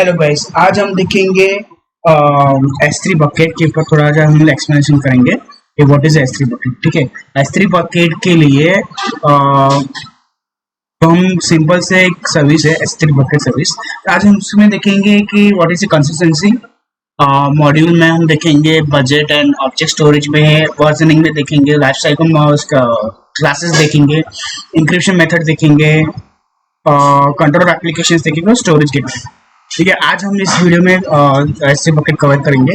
Hello guys, आज हम देखेंगे S3 बकेट के ऊपर थोड़ा सा हम एक्सप्लेनेशन करेंगे कि व्हाट इज S3 बकेट। ठीक है, S3 बकेट के लिए तो हम सिंपल से एक सर्विस है S3 बकेट सर्विस। आज हम उसमें देखेंगे कि what is the consistency. Module में हम देखेंगे बजट एंड ऑब्जेक्ट स्टोरेज में, वर्जनिंग में देखेंगे, लाइफ साइकिल में उसका क्लासेस देखेंगे, इंक्रिप्शन मेथड देखेंगे, कंट्रोल एप्लीकेशंस देखेंगे और स्टोरेज के बारे में। ठीक है, आज हम इस वीडियो में S3 बकेट कवर करेंगे।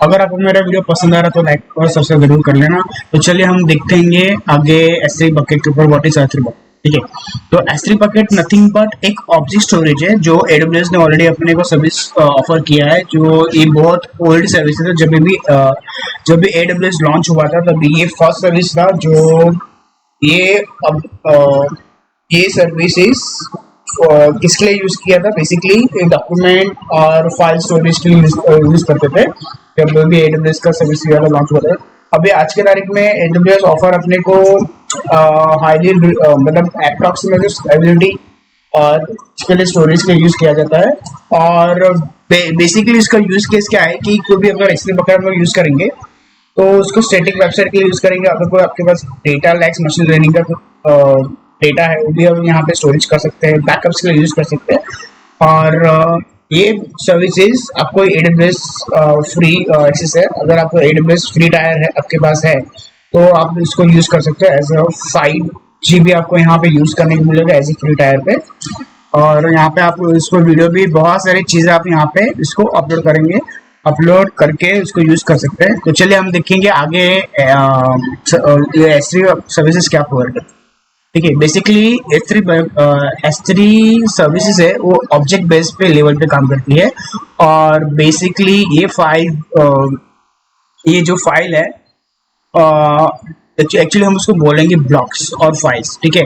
अगर आपको मेरा वीडियो पसंद आ रहा है तो लाइक और सब्सक्राइब जरूर कर लेना। तो चलिए हम देखेंगे आगे S3 बकेट के ऊपर व्हाट इज S3 बकेट। ठीक है, तो S3 बकेट नथिंग बट एक ऑब्जेक्ट स्टोरेज है जो AWS ने ऑलरेडी अपने को सर्विस ऑफर किया है। जो ये बहुत ओल्ड सर्विस है, जब भी AWS लॉन्च हुआ था तभी ये फर्स्ट सर्विस था जो ये सर्विसेज किसके लिए यूज किया था। बेसिकली डॉक्यूमेंट और फाइल स्टोरेज के लिए यूज करते थे जब भी AWS का सर्विस लॉन्च हुआ था। अभी आज के तारीख में AWS ऑफर अपने को हाईली मतलब अप्रोक्सीमेटली और इसके लिए स्टोरेज के यूज किया जाता है। और बेसिकली इसका यूज केस क्या है कि कोई भी अगर S3 बकेट में यूज करेंगे तो उसको स्टैटिक वेबसाइट के लिए यूज करेंगे। अगर कोई आपके पास डेटा लैक्स मशीन लर्निंग का डेटा है वो भी हम यहाँ पे स्टोरेज कर सकते हैं, बैकअप्स के लिए यूज कर सकते हैं। और ये सर्विसेज आपको AWS फ्री एक्सेस है। अगर आपको AWS फ्री टायर है आपके पास है तो आप इसको यूज कर सकते हैं। एज 5 GB आपको यहाँ पे यूज करने को मिलेगा एज ए फ्री टायर पे। और यहाँ पे आप इसको वीडियो भी बहुत सारी चीजें आप यहाँ पे इसको अपलोड करके उसको यूज कर सकते हैं। तो चलिए हम देखेंगे आगे S3 सर्विसेज क्या प्रोवाइड करते हैं। ठीक है, बेसिकली S3 सर्विसेज है वो ऑब्जेक्ट बेस पे लेवल पे काम करती है। और बेसिकली ये जो फाइल है एक्चुअली हम उसको बोलेंगे ब्लॉक्स और फाइल्स। ठीक है,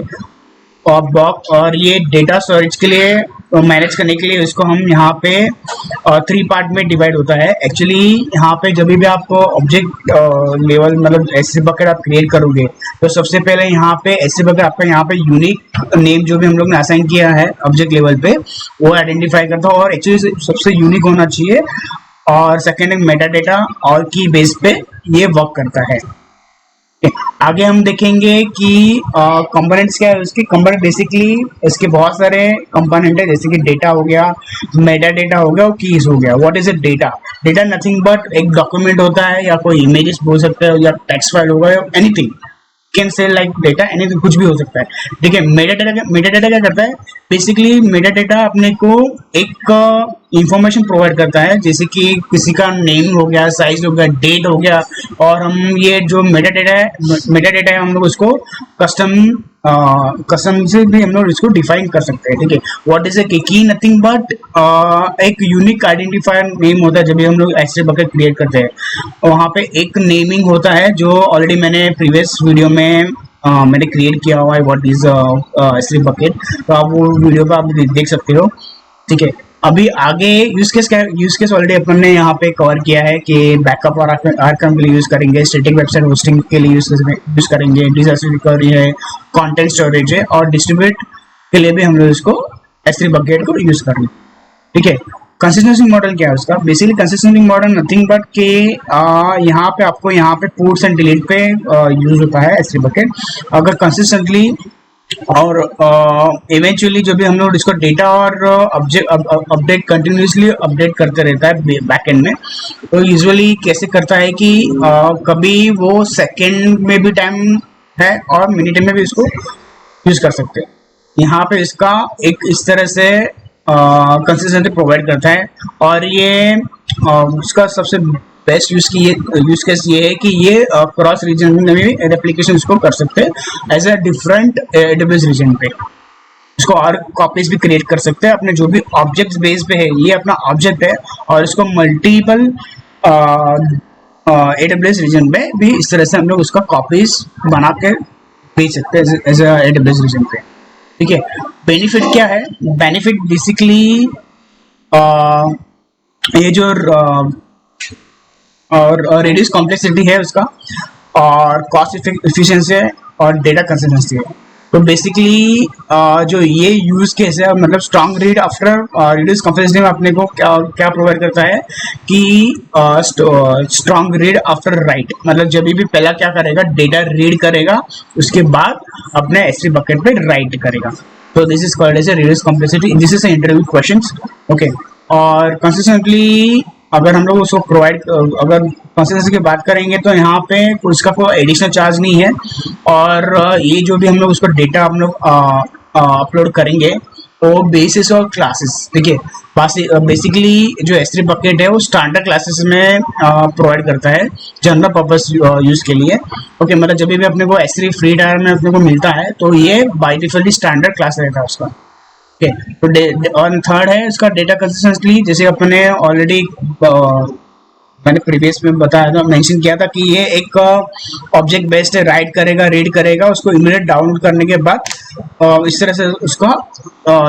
और ब्लॉक और ये डेटा स्टोरेज के लिए मैनेज करने के लिए इसको हम यहाँ पे 3 पार्ट में डिवाइड होता है। एक्चुअली यहाँ पे जब भी आप ऑब्जेक्ट लेवल मतलब S3 बकेट आप क्रिएट करोगे तो सबसे पहले यहाँ पे S3 बकेट आपका यहाँ पे यूनिक नेम जो भी हम लोग ने असाइन किया है ऑब्जेक्ट लेवल पे वो आइडेंटिफाई करता है और एक्चुअली सबसे यूनिक होना चाहिए। और सेकेंड एक मेटा डेटा और की बेस पे ये वर्क करता है। आगे हम देखेंगे कि कंपोनेंट्स क्या है उसके। कंपोनेंट बेसिकली इसके बहुत सारे कंपोनेंट है, जैसे कि डेटा हो गया, मेटा डेटा हो गया और कीज हो गया। What is a data? Data nothing but एक डॉक्यूमेंट होता है या कोई इमेजेस बोल सकते हो या टेक्स्ट फाइल होगा या anything can say like data anything, कुछ भी हो सकता है। ठीक है, मेटा डेटा क्या करता है? बेसिकली मेटा डेटा अपने को एक इंफॉर्मेशन प्रोवाइड करता है, जैसे कि किसी का नेम हो गया, साइज हो गया, डेट हो गया। और हम ये जो मेटा डेटा है हम लोग उसको कस्टम से भी हम लोग इसको डिफाइन कर सकते हैं। ठीक है, व्हाट इज ए की? नथिंग बट एक यूनिक आइडेंटिफायर नेम होता है जब भी हम लोग S3 बकेट क्रिएट करते हैं। वहाँ पे एक नेमिंग होता है जो ऑलरेडी मैंने प्रीवियस वीडियो में मैंने क्रिएट किया हुआ है व्हाट इज S3 बकेट। तो आप वो वीडियो पे आप देख सकते हो। ठीक है, अभी आगे यूज केस ऑलरेडी अपन ने यहाँ पे कवर किया है कि बैकअप और आर्काइव के लिए यूज करेंगे, स्टैटिक वेबसाइट होस्टिंग के लिए यूज करेंगे, डिजास्टर रिकवरी है, कंटेंट स्टोरेज है और डिस्ट्रीब्यूट के लिए भी हम लोग इसको S3 बकेट को यूज करेंगे। ठीक है, कंसिस्टेंसी मॉडल क्या है उसका? Basically consistency model nothing but के यहाँ पे आपको यहाँ पे पुट्स एंड डिलीट पे यूज होता है S3 बकेट। अगर कंसिस्टेंटली और इवेंचुअली जो भी हम लोग इसको डेटा और अपडेट कंटिन्यूसली अपडेट करते रहता है बैकएंड में। तो यूजुअली कैसे करता है कि कभी वो सेकंड में भी टाइम है और मिनट में भी इसको यूज कर सकते हैं। यहाँ पे इसका एक इस तरह से कंसिस्टेंसी प्रोवाइड करता है। और ये उसका सबसे बेस्ट यूज केस ये है कि ये क्रॉस रीजन में भी एप्लीकेशन इसको कर सकते हैं as a different AWS region पे। इसको और कॉपीज भी क्रिएट कर सकते हैं अपने जो भी ऑब्जेक्ट बेस पे है। ये अपना ऑब्जेक्ट है और इसको मल्टीपल AWS रीजन पे भी इस तरह से हम लोग उसका कॉपीज बना के भेज सकते हैं एज अ AWS रीजन पे। ठीक है, बेनिफिट क्या है? बेनिफिट बेसिकली ये जो और रेडियस कॉम्प्लेक्सिटी है उसका, और कॉस्ट एफिशिएंसी है और डेटा कंसिस्टेंसी है। तो बेसिकली जो ये यूज केस है, मतलब strong read after reduce complexity में अपने को क्या क्या प्रोवाइड करता है कि स्ट्रॉन्ग रीड आफ्टर राइट, मतलब जब भी पहला क्या करेगा, डेटा रीड करेगा, उसके बाद अपने S3 बकेट पे राइट करेगा। तो this is called as a reduce complexity, this is interview questions. Okay, और कंसिस्टेंटली अगर हम लोग उसको प्रोवाइड, अगर कंसिस्टेंसी की बात करेंगे तो यहाँ पे उसका कोई एडिशनल चार्ज नहीं है, और ये जो भी हम लोग उसको डेटा हम लोग अपलोड करेंगे वो बेसिस और क्लासेस, ठीक है। बेसिकली जो S3 बकेट है वो स्टैंडर्ड क्लासेस में प्रोवाइड करता है जनरल पर्पस यूज के लिए। ओके, मतलब जब भी अपने को S3 फ्री टायर में अपने को मिलता है तो ये बाय डिफॉल्ट स्टैंडर्ड क्लास रहता है उसका। ओके, तो और थर्ड है इसका डेटा कंसिस्टेंटली, जैसे अपने ऑलरेडी मैंने प्रीवियस में बताया था, मेंशन किया था कि ये एक ऑब्जेक्ट बेस्ड है, राइट करेगा, रीड करेगा, उसको इमीडिएट डाउनलोड करने के बाद इस तरह से उसका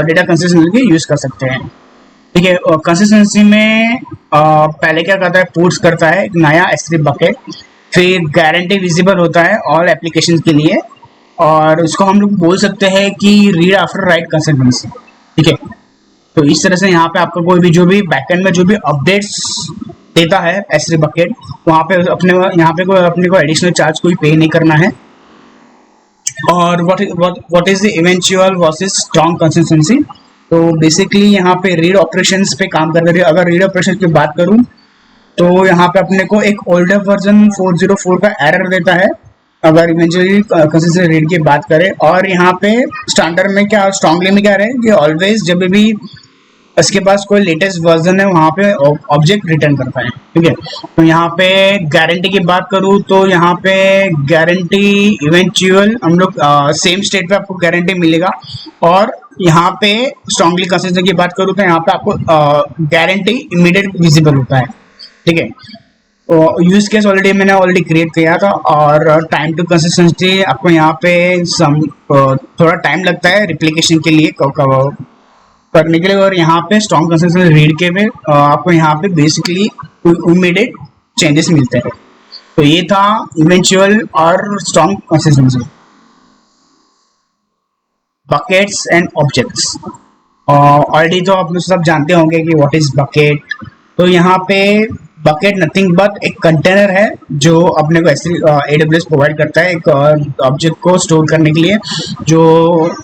डेटा कंसिस्टेंटली यूज कर सकते हैं, ठीक है। कंसिस्टेंसी में पहले क्या करता है, पुट्स करता है एक नया S3 बकेट, फिर गारंटी विजिबल होता है ऑल एप्लीकेशन के लिए, और उसको हम लोग बोल सकते हैं कि रीड आफ्टर राइट कंसिस्टेंसी, ठीक है। तो इस तरह से यहाँ पे आपका कोई भी जो भी बैकएंड में जो भी अपडेट्स देता है S3 बकेट, वहाँ पे अपने यहाँ पे कोई अपने को एडिशनल चार्ज कोई पे नहीं करना है। और what is the eventual versus strong consistency, तो बेसिकली यहाँ पे रीड ऑपरेशंस पे काम करते हैं। अगर रीड ऑपरेशन की बात करूँ तो यहाँ पे अपने को एक ओल्डर वर्जन 404 का एरर देता है अगर इवेंचुअली कंसिस्टेंसी रीड की बात करें। और यहाँ पे स्टैंडर्ड में क्या, स्ट्रांगली में क्या रहे कि ऑलवेज जब भी इसके पास कोई लेटेस्ट वर्जन है वहाँ पे ऑब्जेक्ट रिटर्न करता है, ठीक है। तो यहाँ पे गारंटी की बात करूँ तो यहाँ पे गारंटी इवेंचुअल हम लोग सेम स्टेट पे आपको गारंटी मिलेगा, और यहाँ पे स्ट्रांगली कंसिस्टेंट की बात करूँ तो यहाँ पे आपको गारंटी इमीडिएट विजिबल होता है, ठीक है। यूज केस ऑलरेडी मैंने ऑलरेडी क्रिएट किया था, और टाइम टू कंसिस्टेंसी आपको यहाँ पे थोड़ा टाइम लगता है रिप्लिकेशन के लिए करने के लिए, और यहाँ पे स्ट्रॉन्ग कंसिस्टेंसी रीड के पे आपको यहाँ पे बेसिकली इमीडिएट चेंजेस मिलते हैं। तो ये था इवेंचुअल और strong consistency. Buckets and objects, already तो आप लोग सब जानते होंगे कि व्हाट इज बकेट। तो यहाँ पे बकेट नथिंग बट एक कंटेनर है जो अपने को AWS प्रोवाइड करता है एक ऑब्जेक्ट को स्टोर करने के लिए, जो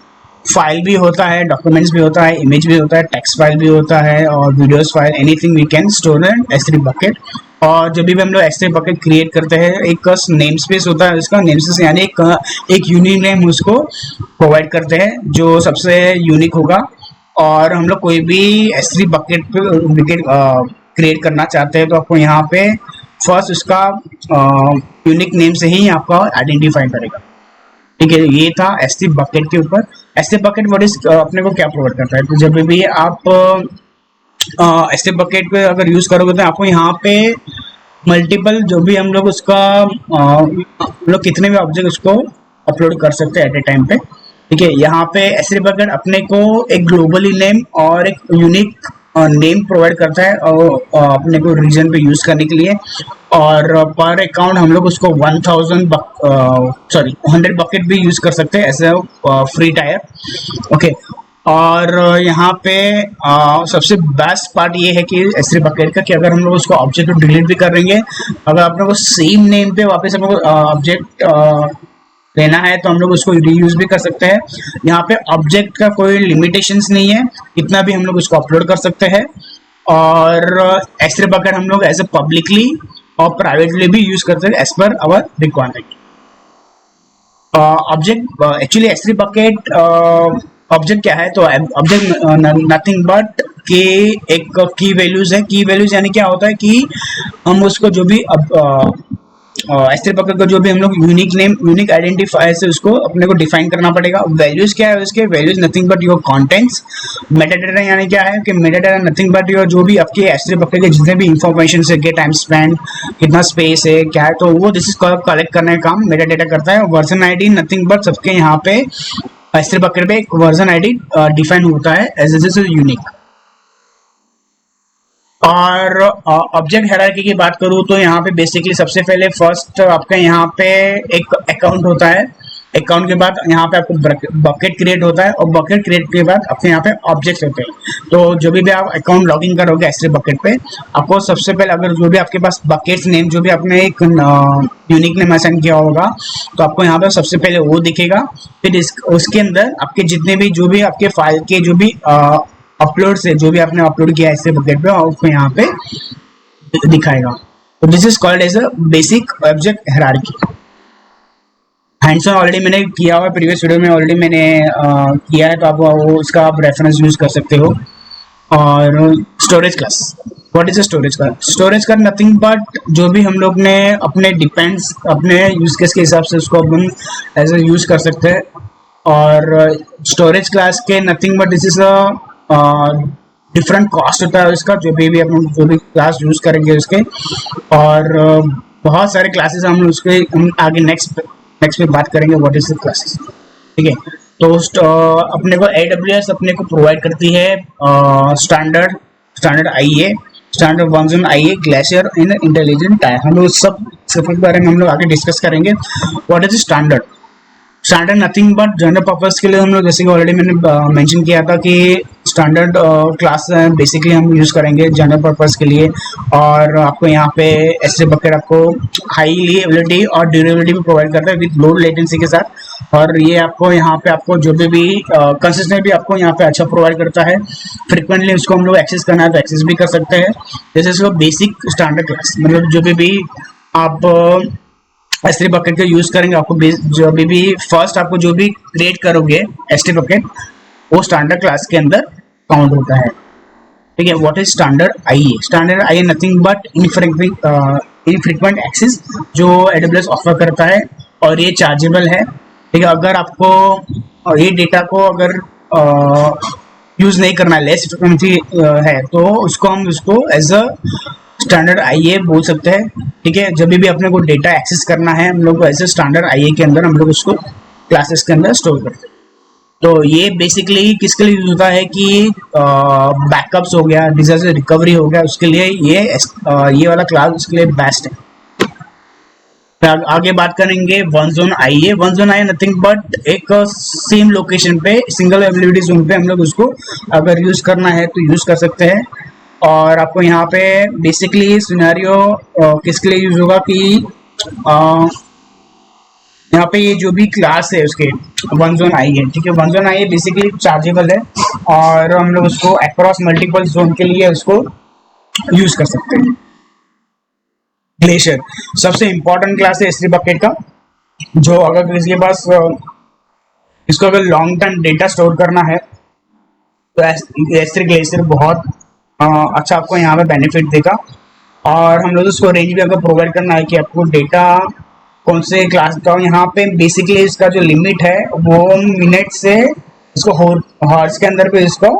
फाइल भी होता है, डॉक्यूमेंट्स भी होता है, इमेज भी होता है, टेक्स्ट फाइल भी होता है, और videos file, anything we can store in S3 bucket. और जब भी हम लोग S3 बकेट क्रिएट करते हैं एक नेम स्पेस होता है, उसका नेम स्पेस यानी एक यूनिक नेम उसको प्रोवाइड करते हैं जो सबसे यूनिक होगा। और हम लोग कोई भी S3 बकेट क्रिएट करना चाहते हैं तो आपको यहाँ पे फर्स्ट उसका यूनिक नेम से ही आपको आइडेंटिफाई करेगा, ठीक है। ये था S3 बकेट के ऊपर। S3 बकेट व्हाट इज अपने को क्या प्रोवाइड करता है, तो जब भी आप S3 बकेट पे अगर यूज करोगे तो आपको यहाँ पे मल्टीपल जो भी हम लोग उसका हम लोग कितने भी ऑब्जेक्ट उसको अपलोड कर सकते हैं एट ए टाइम पे, ठीक है। यहाँ पे S3 बकेट अपने को एक ग्लोबली नेम और एक यूनिक नेम प्रोवाइड करता है और अपने को रीजन पे यूज करने के लिए, और पर अकाउंट हम लोग उसको 100 बकेट भी यूज कर सकते हैं as a free tier, okay. और यहाँ पे सबसे बेस्ट पार्ट ये है कि S3 बकेट का कि अगर हम लोग उसको ऑब्जेक्ट को डिलीट भी करेंगे, अगर अपने को सेम नेम पे वापस हम लोग ऑब्जेक्ट लेना है तो हम लोग उसको रीयूज भी कर सकते हैं। यहाँ पे ऑब्जेक्ट का कोई लिमिटेशंस नहीं है, इतना भी हम लोग उसको अपलोड कर सकते हैं। और S3 बकेट हम लोग एज ए पब्लिकली और प्राइवेटली भी यूज करते हैं as per our requirement. Object actually S3 bucket object क्या है, तो ऑब्जेक्ट नथिंग बट के एक की वैल्यूज है। की वैल्यूज यानी क्या होता है कि हम उसको जो भी S3 बकेट का जो भी हम लोग यूनिक नेम, यूनिक आइडेंटिफायर से उसको अपने को डिफाइन करना पड़ेगा। वैल्यूज क्या है उसके, values nothing but your contents. Metadata यानी क्या है कि मेटाडाटा नथिंग बट योर जो भी आपके S3 बकेट के जितने भी इंफॉर्मेशन है, के टाइम स्पेंड, कितना स्पेस है, क्या है, तो वो दिस इज कलेक्ट करने का काम मेटाडाटा करता है। वर्जन आईडी नथिंग बट सबके यहाँ पे S3 बकेट पे एक वर्जन आईडी डिफाइन होता है एज यूनिक। और ऑब्जेक्ट हायरार्की की बात करूँ तो यहाँ पे बेसिकली सबसे पहले फर्स्ट आपका यहाँ पे एक अकाउंट होता है। अकाउंट के बाद यहाँ पे आपको बकेट क्रिएट होता है, और बकेट क्रिएट के बाद आपके यहाँ पे ऑब्जेक्ट्स होते हैं। तो जो भी आप अकाउंट लॉगिन करोगे S3 बकेट पे, आपको सबसे पहले अगर जो भी आपके पास बकेट्स नेम जो भी आपने एक यूनिक नेम असाइन किया होगा, तो आपको यहाँ पे सबसे पहले वो दिखेगा। फिर उसके अंदर आपके जितने भी जो भी आपके फाइल के जो भी अपलोड से जो भी आपने अपलोड किया है S3 बकेट पे, आपको यहाँ पे दिखाएगा। तो this is called as a basic object hierarchy. Hands on already मैंने किया हुआ, प्रीवियस वीडियो में ऑलरेडी मैंने किया है, तो आप वो उसका आप रेफरेंस यूज कर सकते हो। और storage class, what is a storage class? Storage का नथिंग बट जो भी हम लोग ने अपने डिपेंड्स अपने यूज केस के हिसाब से उसको अपन एज अ यूज कर सकते हैं। और स्टोरेज क्लास के nothing but this is a different cost होता है इसका, जो भी अपन जो भी क्लास यूज करेंगे उसके। और बहुत सारे क्लासेस हम उसके आगे नेक्स्ट पे बात करेंगे व्हाट इज द क्लासेस, ठीक है। तो अपने को AWS अपने को प्रोवाइड करती है standard IE, standard version IE, glacier in intelligent tier. हम लोग सब के बारे में हम लोग आगे डिस्कस करेंगे। What is standard? Standard nothing but general purpose के लिए हम लोग, जैसे कि ऑलरेडी मैंने मेंशन किया था कि स्टैंडर्ड क्लास बेसिकली हम यूज करेंगे जनरल पर्पस के लिए। और आपको यहाँ पे S3 बकेट आपको हाईली एबिलिटी और ड्यूरेबिलिटी भी प्रोवाइड करता है विद लो लेटेंसी के साथ। और ये आपको यहाँ पे आपको जो भी कंसिस्टेंट भी आपको यहाँ पे अच्छा प्रोवाइड करता है। फ्रिक्वेंटली उसको हम लोग एक्सेस करना है तो एक्सेस भी कर सकते हैं। जैसे इसको बेसिक स्टैंडर्ड क्लास, मतलब जो भी आप S3 बकेट का यूज करेंगे, आपको जो भी फर्स्ट आपको जो भी क्रिएट करोगे S3 बकेट, वो स्टैंडर्ड क्लास के अंदर काउंट होता है, ठीक है। What is standard IE? Standard IE nothing but infrequent access जो AWS ऑफर करता है, और ये चार्जेबल है, ठीक है। अगर आपको ये डेटा को अगर यूज नहीं करना है, लेस फ्रीक्वेंसी है, तो उसको हम एज अ स्टैंडर्ड IE बोल सकते हैं, ठीक है। जब भी अपने को डेटा एक्सेस करना है, हम लोग ऐसे स्टैंडर्ड IE के अंदर हम लोग उसको क्लासेस के अंदर स्टोर करते हैं। तो ये बेसिकली किसके लिए यूज होता है कि बैकअप्स हो गया, डिजास्टर रिकवरी हो गया, उसके लिए ये वाला क्लास उसके लिए बेस्ट है। आगे बात करेंगे one zone IE। One zone IE nothing but एक सेम लोकेशन पे सिंगल अवेलेबिलिटी जोन पे हम लोग उसको अगर यूज करना है तो यूज कर सकते हैं। और आपको यहाँ पे बेसिकली सिनेरियो किसके लिए यूज होगा कि यहाँ पे ये जो भी क्लास है उसके वन जोन IE है, ठीक है। One zone IE basically chargeable है, और हम लोग उसको अक्रॉस मल्टीपल जोन के लिए उसको यूज कर सकते हैं। ग्लेशियर सबसे इंपॉर्टेंट क्लास है S3 बकेट का, जो अगर किसी के पास इसको अगर लॉन्ग टर्म डेटा स्टोर करना है तो S3 ग्लेशियर बहुत अच्छा आपको यहाँ पे बेनिफिट देगा। और हम लोग उसको रेंज भी अगर प्रोवाइड करना है कि आपको डेटा कौन से क्लास का, यहाँ पे बेसिकली इसका जो लिमिट है वो मिनट से इसको हॉर्स के अंदर पे इसको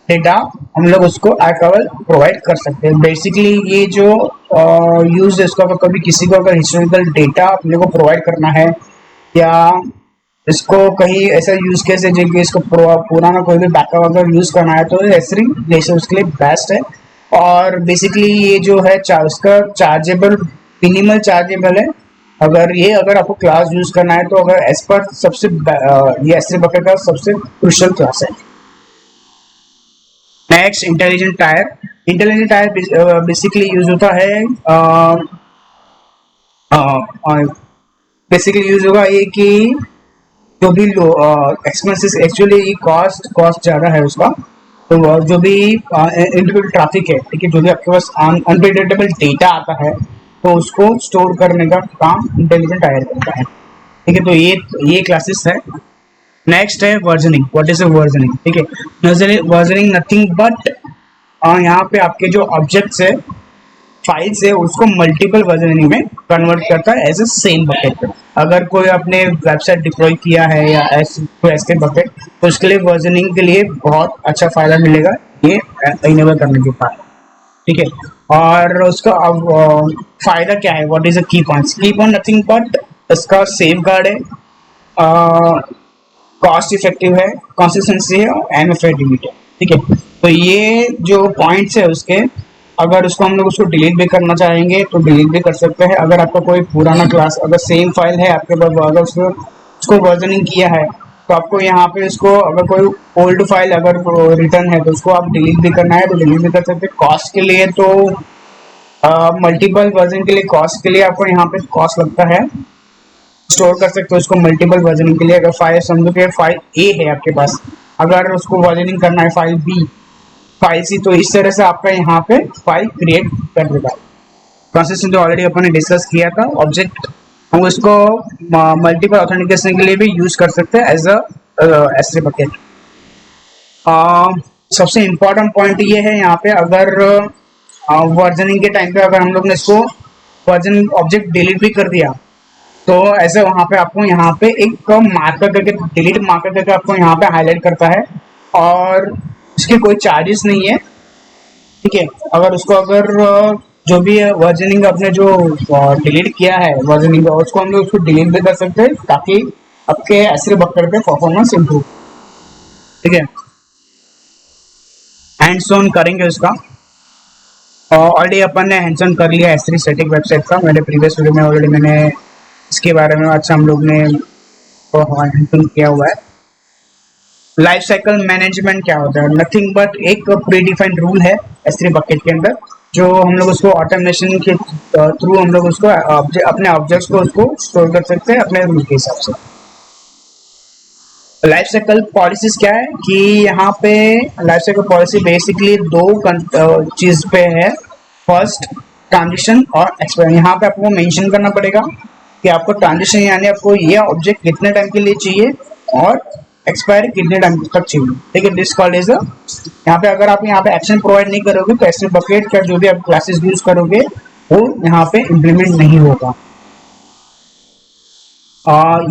डेटा हम लोग उसको अवेलेबल प्रोवाइड कर सकते हैं। बेसिकली ये जो यूज है इसको, अगर कभी किसी को अगर हिस्टोरिकल डेटा अपने को प्रोवाइड करना है, या इसको कहीं ऐसा यूज केस है जो कि इसको पुराना कोई भी बैकअप अगर यूज करना है, तो S3 ग्लेशियर उसके लिए बेस्ट है। और बेसिकली ये जो है उसका चार्जेबल, मिनिमल चार्जेबल है। अगर आपको क्लास यूज करना है तो अगर एज पर सबसे ये S3 बकेट का सबसे क्रूशियल क्लास है। Next intelligent tyre. Intelligent tyre basically use होता है बेसिकली यूज होगा ये कि जो भी एक्सपेंसेस एक्चुअली कॉस्ट ज़्यादा है उसका, तो जो भी इंडिविजुअल ट्रैफिक है, ठीक है, जो भी आपके पास अनप्रेडिक्टेबल डेटा आता है तो उसको स्टोर करने का काम इंटेलिजेंट टायर करता है, ठीक है। तो ये क्लासेस है। नेक्स्ट है versioning. What is a versioning? ठीक है, वर्जनिंग नथिंग बट यहाँ पे आपके जो ऑब्जेक्ट्स है, फाइल्स है, उसको मल्टीपल वर्जनिंग में कन्वर्ट करता है एज ए सेम बकेट। अगर कोई आपने वेबसाइट डिप्लॉय किया है या कोई ऐसे बकेट, तो उसके लिए वर्जनिंग के लिए बहुत अच्छा फायदा मिलेगा ये इनेबल करने के बाद, ठीक है। और उसका अब फायदा क्या है? व्हाट इज अ की पॉइंट्स? की पॉइंट नथिंग बट इसका सेफ गार्ड है, कॉस्ट इफेक्टिव है, कंसिस्टेंसी है और एमएफएडिबिलिटी है, ठीक है। तो ये जो पॉइंट्स है उसके, अगर उसको हम लोग उसको डिलीट भी करना चाहेंगे तो डिलीट भी कर सकते हैं। अगर आपका कोई पुराना क्लास अगर सेम फाइल है आपके पास, अगर उसको उसको वर्जनिंग किया है, तो आपको यहाँ पे इसको अगर कोई ओल्ड फाइल अगर रिटर्न है तो उसको आप डिलीट भी करना है तो डिलीट भी कर सकते हैं। कॉस्ट के लिए तो मल्टीपल वर्जन के लिए कॉस्ट के लिए आपको यहाँ पे कॉस्ट लगता है, स्टोर कर सकते हो उसको मल्टीपल वर्जनिंग के लिए। अगर फाइल समझो कि फाइल ए है आपके पास, अगर उसको वर्जनिंग करना है फाइल बी, फाइल सी, तो इस तरह से आपका यहाँ पे फाइल क्रिएट कर देगा। प्रोसेस जो ऑलरेडी अपन ने डिस्कस किया था, ऑब्जेक्ट हम उसको मल्टीपल ऑथेंटिकेशन के लिए भी यूज कर सकते हैं एज अ S3 बकेट। सबसे इम्पोर्टेंट पॉइंट ये है यहाँ पे, अगर वर्जनिंग के टाइम पे अगर हम लोग ने इसको वर्जन ऑब्जेक्ट डिलीट भी कर दिया तो ऐसे वहाँ पे आपको यहाँ पे एक मार्कर करके डिलीट मार्कर करके आपको यहाँ पे हाईलाइट करता है और इसके कोई चार्जेस नहीं है, ठीक है। अगर उसको अगर जो भी वर्जनिंग आपने जो डिलीट किया है वर्जनिंग उसको हम लोग उसको डिलीट भी कर सकते हैं ताकि आपके S3 बकेट पे परफॉर्मेंस इम्प्रूव, ठीक है। हैंड्स ऑन करेंगे उसका, ऑलरेडी अपन ने हैंड्स ऑन कर लिया S3 स्टैटिक वेबसाइट का, मेरे प्रीवियस वीडियो में ऑलरेडी मैंने इसके बारे में अच्छा हम लोग ने हैंड्स ऑन किया हुआ है। लाइफ साइकिल मैनेजमेंट क्या होता है? नथिंग बट एक प्री डिफाइंड रूल है S3 बकेट के अंदर, जो हम लोग उसको ऑटोमेशन के थ्रू हम लोग उसको अपने ऑब्जेक्ट्स को उसको स्टोर कर सकते हैं अपने रूल के हिसाब से। लाइफ साइकिल पॉलिसीज क्या है कि यहाँ पे लाइफ साइकिल पॉलिसी बेसिकली दो चीज पे है, फर्स्ट ट्रांजिशन और एक्सपायर। यहाँ पे आपको मेंशन करना पड़ेगा कि आपको ट्रांजिशन यानी आपको ये ऑब्जेक्ट कितने टाइम के लिए चाहिए और एक्सपायर कितने टाइम तक चाहिए, ठीक है। दिस कॉल्ड इज यहाँ पे अगर आप यहाँ पे एक्शन प्रोवाइड नहीं करोगे तो S3 बकेट का जो भी आप क्लासेस यूज करोगे वो यहाँ पे इम्प्लीमेंट नहीं होगा।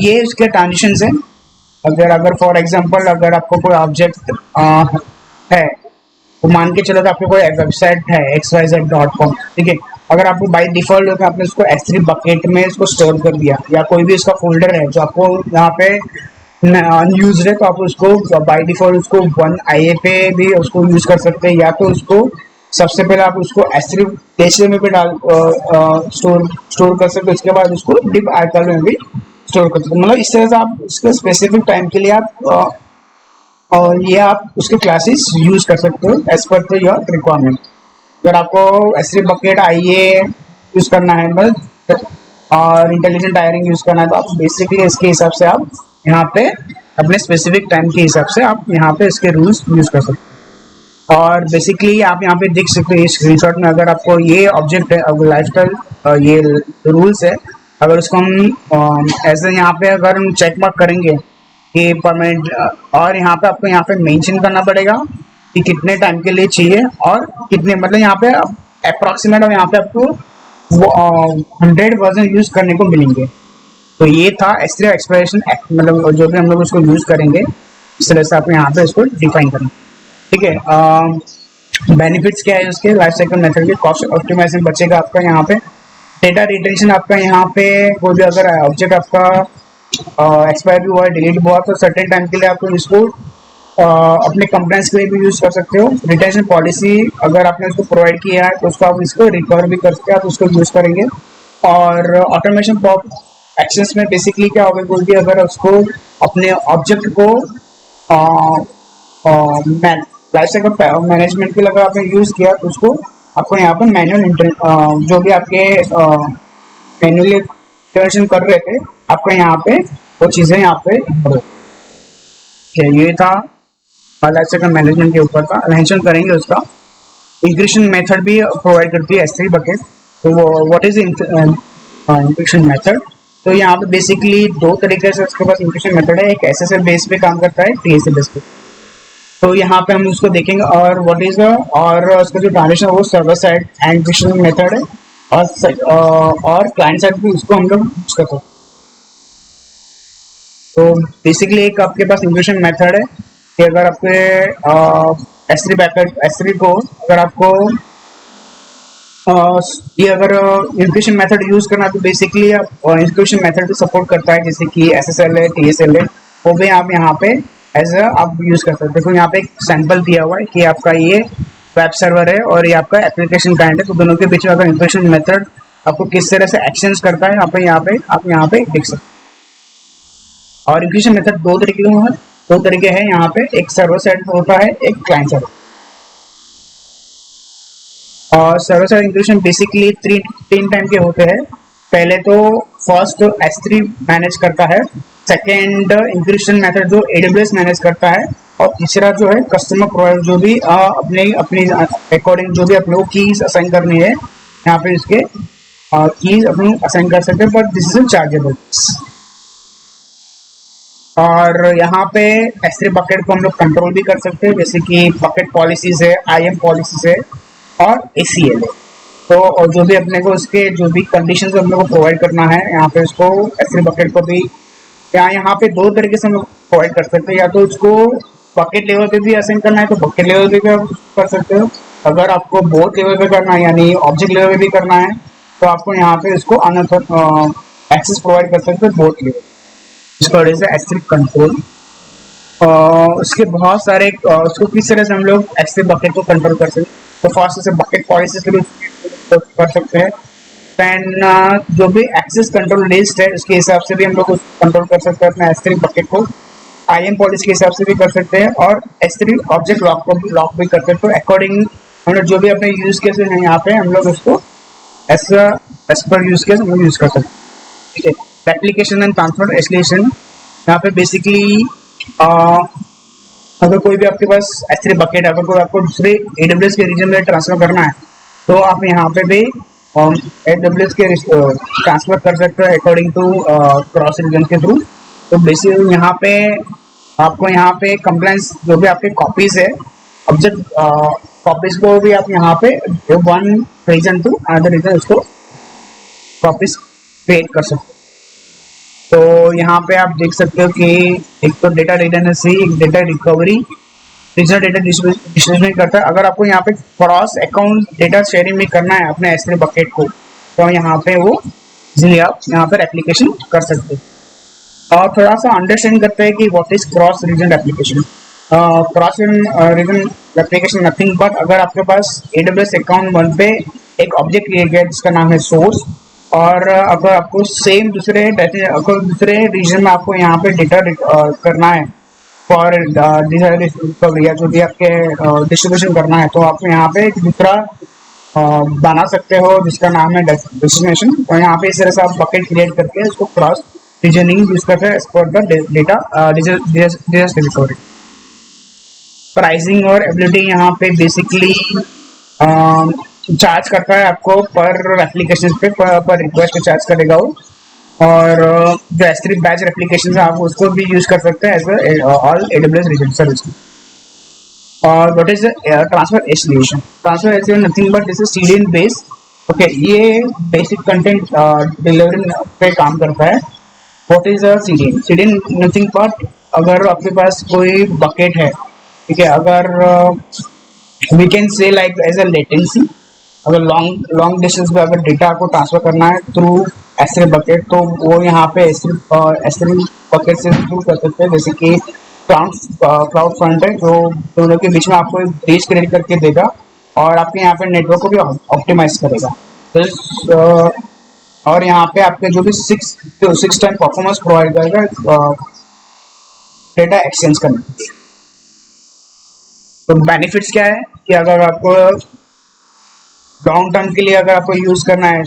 ये इसके ट्रांजिशन है। अगर फॉर एग्जांपल अगर आपको कोई ऑब्जेक्ट है तो मान के चलो कि आपको कोई वेबसाइट है xyz.com, ठीक है। अगर आपको बाय डिफॉल्ट होकर आपने उसको S3 बकेट में इसको स्टोर कर दिया या कोई भी इसका फोल्डर है जो आपको यहाँ पे यूज है तो आप उसको बाय डिफॉल्ट उसको 1IA पे भी उसको यूज कर सकते हैं, या तो उसको सबसे पहले आप उसको S3 HTML पे डाल स्टोर कर सकते हो, उसके बाद उसको डिप आर्कल में भी स्टोर कर सकते हो। मतलब इस तरह से आप उसके स्पेसिफिक टाइम के लिए आप और ये आप उसके क्लासेस यूज कर सकते हो एज पर योर रिक्वायरमेंट। अगर आपको S3 बकेट IA यूज करना है मतलब और इंटेलिजेंट टायरिंग यूज करना है तो आप बेसिकली इसके हिसाब से आप यहाँ पे अपने स्पेसिफिक टाइम के हिसाब से आप यहाँ पे इसके रूल्स यूज कर सकते हैं। और बेसिकली आप यहाँ पे देख सकते हैं स्क्रीनशॉट में, अगर आपको ये ऑब्जेक्ट है अगर लाइफस्टाइल ये रूल्स है, अगर उसको हम ऐसे यहाँ पे अगर हम चेक मार्क करेंगे कि परमानेंट, और यहाँ पे आपको यहाँ पे मेंशन करना पड़ेगा कि कितने टाइम के लिए चाहिए और कितने, मतलब यहाँ पे अप्रोक्सीमेट यहाँ पे आपको 100 वर्जन यूज करने को मिलेंगे। तो ये था S3 एक्सप्रेशन, मतलब जो भी हम लोग उसको यूज करेंगे इस तरह से आप यहाँ पे इसको डिफाइन करें, ठीक है। बेनिफिट्स क्या है उसके लाइफ साइकिल मेथड के? कॉस्ट ऑप्टिमाइजेशन बचेगा आपका यहाँ पे, डेटा रिटेंशन आपका यहाँ पे कोई भी अगर ऑब्जेक्ट आपका एक्सपायर भी हुआ डिलीट हुआ तो सर्टेन टाइम के लिए आपको इसको अपने कंप्लेंट्स के लिए भी यूज कर सकते हो। रिटेंशन पॉलिसी अगर आपने उसको प्रोवाइड किया है तो उसको आप इसको रिकवर भी कर सकते हैं, आप उसको यूज करेंगे। और ऑटोमेशन एक्शंस में बेसिकली क्या होगा, कोई भी अगर उसको अपने ऑब्जेक्ट को लाइफ साइकिल मैनेजमेंट के लिए अगर आपने यूज किया तो उसको आपको यहाँ पर मैनुअल जो भी आपके मैनुअली इंटरेक्शन कर रहे थे आपको यहाँ पे वो चीजें यहाँ पे ये था लाइफ साइकिल मैनेजमेंट के ऊपर का मेंशन करेंगे। उसका इंक्रिप्शन मेथड भी प्रोवाइड करती है S3 बकेट। तो व्हाट इज इंक्रिप्शन मेथड? तो यहाँ पे बेसिकली दो तरीके से उसके पास इंक्रिप्शन मेथड है, एक SSL बेस पे काम करता है, TSL बेस पे। तो यहाँ पे हम उसको देखेंगे और व्हाट इज और उसका जो ट्रांजेक्शन वो सर्वर साइड इंक्रिप्शन मेथड है और क्लाइंट साइड भी उसको हम लोग यूज करते हैं। तो बेसिकली एक आपके पास इंक्रिप्शन मेथड है कि अगर आपके S3 बैकअप S3 को अगर आपको ये अगर इंक्रिप्शन मेथड यूज करना तो बेसिकली आप इंक्रिप्शन मेथड भी सपोर्ट करता है, जैसे कि SSL है, TSL है, वो भी आप यहाँ पे एज आप यूज कर सकते हैं। देखो यहाँ पे एक सैंपल दिया हुआ है कि आपका ये वेब सर्वर है और ये आपका एप्लीकेशन क्लाइंट है, तो दोनों के बीच में अगर इंक्रिप्शन मेथड आपको किस तरह से एक्शंस करता है आप यहाँ पे देख सकते हैं। और इंक्रिप्शन मेथड दो तरीके हैं यहाँ पे, एक सर्वर साइड होता है, एक क्लाइंट साइड। और सर्वर साइड इंक्रिप्शन बेसिकली तीन टाइम के होते हैं। पहले तो फर्स्ट S3 मैनेज करता है, सेकेंड इंक्रिप्शन मेथड जो AWS मैनेज करता है, और तीसरा जो है कस्टमर प्रोवाइड जो भी अपने अपनी अकॉर्डिंग जो भी अपने को कीज असाइन करनी है, यहाँ पे इसके कीज अपने असाइन कर सकते हैं, बट दिस इज चार्जेबल। और यहाँ पे S3 बकेट को हम लोग कंट्रोल भी कर सकते हैं, जैसे कि बकेट पॉलिसीज है, IAM पॉलिसीज है और ACL है। तो और जो भी अपने को उसके जो भी कंडीशंस हम लोग को प्रोवाइड करना है, यहाँ पे उसको S3 बकेट को भी यहाँ पे दो तरीके से हम लोग प्रोवाइड कर सकते हैं। या तो उसको बकेट लेवल पे भी असाइन करना है तो बकेट लेवल पे भी आप कर सकते हो। अगर आपको बोथ लेवल पे करना है यानी ऑब्जेक्ट लेवल पे भी करना है तो आपको यहाँ पे इसको एक्सेस प्रोवाइड कर सकते हो बोथ लेवल। इसका S3 कंट्रोल। उसके बहुत सारे उसको किस तरह से हम लोग S3 बकेट को कंट्रोल कर सकते हैं, तो फर्स्ट से बकेट पॉलिसी के लिए कर सकते हैं। देन जो भी एक्सेस कंट्रोल लिस्ट है उसके हिसाब से भी हम लोग कंट्रोल कर सकते हैं अपने S3 बकेट को। IAM पॉलिसी के हिसाब से भी कर सकते हैं और S3 ऑब्जेक्ट लॉक को लॉक भी कर सकते हैं। अकॉर्डिंग हम लोग जो भी अपने यूज केसेस हैं यहाँ पे हम लोग उसको एज पर यूज केस हम लोग यूज कर सकते हैं। ठीक है। एप्लीकेशन एंड ट्रांसफर एस्केलेशन, यहाँ पे बेसिकली अगर कोई भी आपके पास S3 बकेट, अगर कोई आपको दूसरे AWS के रीजन में ट्रांसफर करना है तो आप यहाँ पे भी AWS के ट्रांसफर कर सकते हो अकॉर्डिंग टू क्रॉस रीजन के थ्रू। तो बेसिकली यहाँ पे आपको यहाँ पे कंप्लायंस जो भी आपके कॉपीज है ऑब्जेक्ट कॉपीज को भी आप यहाँ पे one region to another region उसको कॉपीज क्रिएट कर सकते हो। तो यहाँ पे आप देख सकते हो कि एक तो डेटा रिडंडेंसी, एक data recovery, regional data distribution करता है। अगर आपको यहाँ पे क्रॉस अकाउंट डेटा शेयरिंग में करना है अपने S3 बकेट को तो यहाँ पे वो इजीली आप यहाँ पर एप्लीकेशन कर सकते हो। और थोड़ा सा अंडरस्टैंड करते हैं कि what is cross region application. Cross region application nothing but अगर आपके पास AWS अकाउंट वन पे एक ऑब्जेक्ट क्रिएट किया जिसका नाम है सोर्स, और अगर आपको सेम दूसरे रीजन में आपको यहाँ पे डेटा करना है फॉर या जो भी आपके डिस्ट्रीब्यूशन करना है तो आप यहाँ पे एक दूसरा बना सकते हो जिसका नाम है डेस्टिनेशन। तो यहाँ पे इस तरह से आप बकेट क्रिएट करके उसको क्रॉस रीजनिंग यूज करते हैं for the data recovery. Pricing और एबिलिटी यहाँ पे बेसिकली चार्ज करता है आपको पर एप्लीकेशन पे, पर रिक्वेस्ट पे चार्ज करेगा वो। और जो S3 बैच एप्लीकेशन है आप उसको भी यूज कर सकते हैं as all AWS region service. और what is transfer escalation? Transfer escalation nothing but this is CDN based. Okay, ये बेसिक कंटेंट डिलीवरी पे काम करता है। What is CDN? CDN nothing but अगर आपके पास कोई बकेट है, ठीक है, अगर we can say like as a latency, अगर लॉन्ग डिस्टेंस पे अगर डेटा को ट्रांसफर करना है थ्रू S3 बकेट तो वो यहाँ पे S3 बकेट से थ्रू कर सकते हैं। जैसे कि क्लाउड फ्रंट है जो दोनों के बीच में आपको एक ब्रिज क्रिएट करके देगा और आपके यहाँ पे नेटवर्क को भी ऑप्टिमाइज करेगा। तो और यहाँ पे आपके जो भी सिक्स टाइम परफॉर्मेंस प्रोवाइड करेगा डेटा एक्सचेंज करने के लिए। तो बेनिफिट्स क्या है कि अगर आपको लॉन्ग टर्म के लिए अगर आपको यूज करना है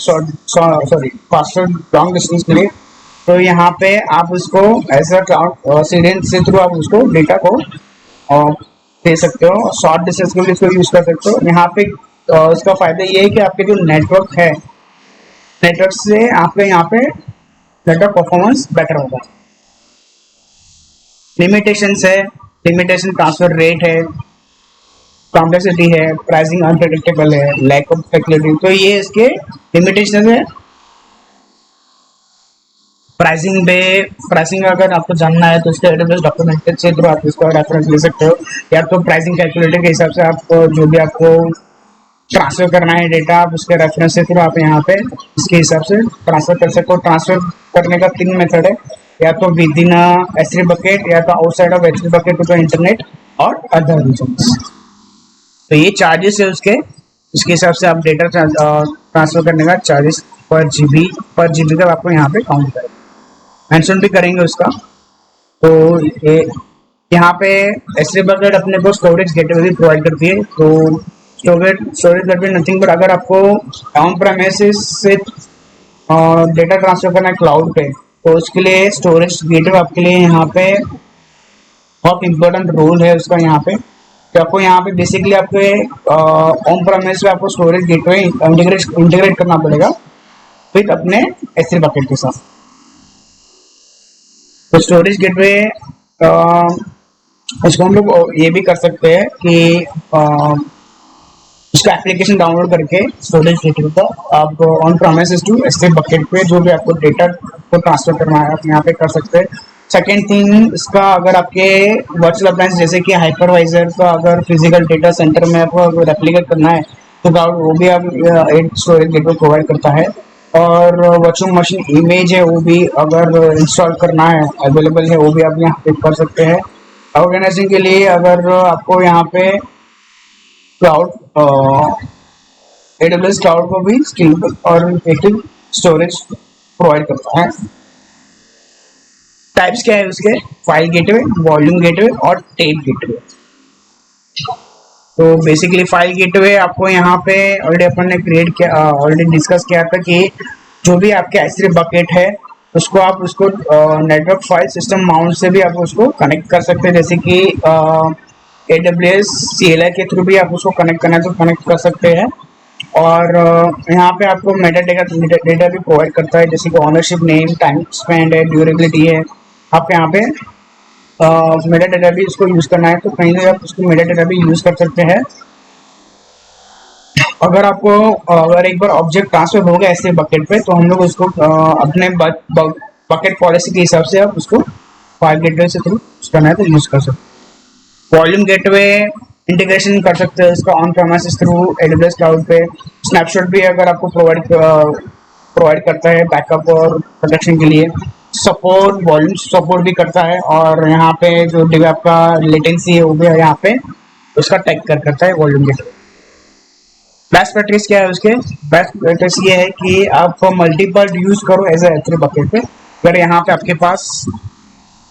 फास्टर लॉन्ग डिस्टेंस के लिए तो यहाँ पे आप उसको एज अ क्लाउड CDN से थ्रू आप उसको डेटा को दे सकते हो। शॉर्ट डिस्टेंस के लिए इसको यूज कर सकते हो। यहाँ पे उसका फायदा ये है कि आपके जो नेटवर्क है, नेटवर्क से आपके यहाँ पे नेटवर्क परफॉर्मेंस बेटर होगा। लिमिटेशंस है, लिमिटेशन ट्रांसफर रेट है, कॉम्प्लेक्सिटी है, प्राइसिंग अनप्रेडिक्टेबल है, लैक ऑफ फ्लेक्सिबिलिटी। तो ये इसके लिमिटेशन है। प्राइसिंग अगर आपको जानना है तो इसके AWS डॉक्यूमेंटेड से थ्रू आप इसका रेफरेंस ले सकते हो, या तो प्राइसिंग कैलकुलेटर के हिसाब से आप जो भी आपको ट्रांसफर करना है डेटा आप उसके रेफरेंस से थ्रू आप यहाँ पे इसके हिसाब से ट्रांसफर कर सकते हो। ट्रांसफर करने का 3 मेथड है, या तो विद इन S3 बकेट, या तो outside of S3 bucket to the internet और अदर रीजन्स। तो ये चार्जेस है उसके हिसाब से आप डेटा ट्रांसफर करने का चार्जेस पर जीबी का आपको यहाँ पे काउंट करेंगे, मेंशन भी करेंगे उसका। तो ये यहाँ पे S3 बकेट अपने को स्टोरेज गेटवे भी प्रोवाइड करती है। तो स्टोरेज गेटवे नथिंग बट अगर आपको ऑन प्रेमिसेस से डेटा ट्रांसफर करना है क्लाउड पे, तो उसके लिए स्टोरेज गेटवे आपके लिए यहाँ पे बहुत इंपॉर्टेंट रोल है उसका यहाँ पे। तो आपको यहाँ पे बेसिकली आपके ऑन प्रेमिस पे आपको स्टोरेज गेटवे इंटीग्रेट करना पड़ेगा विद अपने S3 बकेट के साथ। तो स्टोरेज गेटवे उसको हम लोग ये भी कर सकते हैं कि उसका एप्लीकेशन डाउनलोड करके स्टोरेज गेटवे का आप on promises to S3 bucket पे जो भी आपको डेटा को ट्रांसफर करना है आप यहाँ पे कर सकते हैं। सेकेंड थिंग इसका अगर आपके वर्चुअल अप्लायंस जैसे कि हाइपरवाइजर का अगर फिजिकल डेटा सेंटर में आपको रेप्लिकेट करना है तो वो भी आप एक स्टोरेज गेटवे प्रोवाइड करता है। और वर्चुअल मशीन इमेज है वो भी अगर इंस्टॉल करना है अवेलेबल है वो भी आप यहाँ पे कर सकते हैं। ऑर्गेनाइजिंग के लिए अगर आपको यहाँ पे क्लाउड AWS क्लाउड को भी स्केलेबल और इफेक्टिव स्टोरेज प्रोवाइड करता है। टाइप्स क्या है उसके, फाइल गेटवे, वॉल्यूम गेटवे और टेप गेटवे। तो बेसिकली फाइल गेटवे आपको यहाँ पे ऑलरेडी अपन ने क्रिएट किया, ऑलरेडी डिस्कस किया था कि जो भी आपके S3 बकेट है उसको आप उसको नेटवर्क फाइल सिस्टम माउंट से भी आप उसको कनेक्ट कर सकते हैं। जैसे कि AWS CLI के थ्रू भी आप उसको कनेक्ट करना है तो कनेक्ट कर सकते हैं। और यहाँ पे आपको मेटा डेटा भी प्रोवाइड करता है जैसे कि ऑनरशिप नेम, टाइम स्पेंड है, ड्यूरेबिलिटी है। आप यहाँ पे मेटा डेटा भी इसको यूज करना है तो कहीं ना आप उसको मेटा डेटा भी यूज कर सकते हैं। अगर आपको अगर एक बार ऑब्जेक्ट ट्रांसफर हो गया ऐसे बकेट पे तो हम लोग उसको अपने बकेट पॉलिसी के हिसाब से आप उसको फाइल गेटवे से थ्रू करना है तो यूज कर सकते हैं। वॉल्यूम गेटवे इंटीग्रेशन कर सकते हैं इसका on premises through AWS cloud पे। स्नैपशॉट भी अगर आपको प्रोवाइड करता है बैकअप और प्रोटेक्शन के लिए। सपोर्ट वॉल्यूम सपोर्ट भी करता है और यहाँ पे जो आपका लेटेंसी है वो भी यहाँ पे उसका टैग करता है वॉल्यूम गेटवे। बेस्ट प्रैक्टिस क्या है उसके, बेस्ट प्रैक्टिस ये है कि आप मल्टीपल यूज करो एज S3 बकेट पे। अगर यहाँ पे आपके पास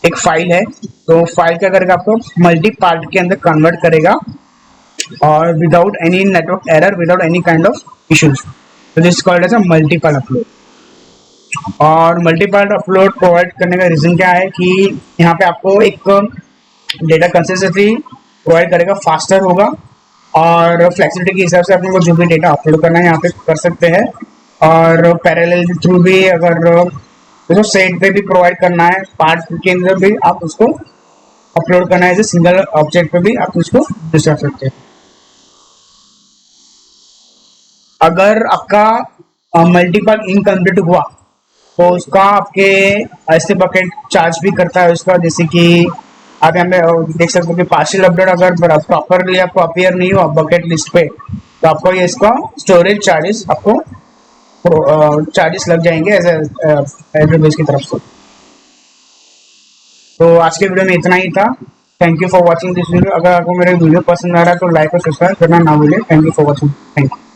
एक फाइल है तो फाइल क्या करेगा आपको मल्टी पार्ट के अंदर कन्वर्ट करेगा और without any network error, without any kind of issues. तो this called as a multiple upload. और मल्टीपल अपलोड प्रोवाइड करने का रीजन क्या है कि यहाँ पे आपको एक डेटा कंसिस्टेंसी प्रोवाइड करेगा, फास्टर होगा और फ्लेक्सिबिलिटी के हिसाब से अपने को जो भी डेटा अपलोड करना है यहाँ पे कर सकते हैं। और पैरेलल थ्रू भी अगर तो सेट पे भी प्रोवाइड करना है पार्ट के अंदर भी आप उसको अपलोड करना है जैसे सिंगल ऑब्जेक्ट पे भी आप उसको यूज कर सकते हैं। अगर आपका मल्टीपल इनकम्प्लीट हुआ तो उसका आपके ऐसे बकेट चार्ज भी करता है उसका। जैसे कि आप यहाँ पे देख सकते हो कि पार्शियल अपडेट अगर प्रॉपरली आपको अपीयर नहीं हुआ बकेट लिस्ट पे तो आपको ये इसका स्टोरेज चार्जेस आपको चार्जेस लग जाएंगे एज AWS की तरफ से। तो आज के वीडियो में इतना ही था। Thank you for watching this video. अगर आपको मेरा वीडियो पसंद आ रहा है तो लाइक और सब्सक्राइब करना ना भूलें। Thank you for watching. Thank you.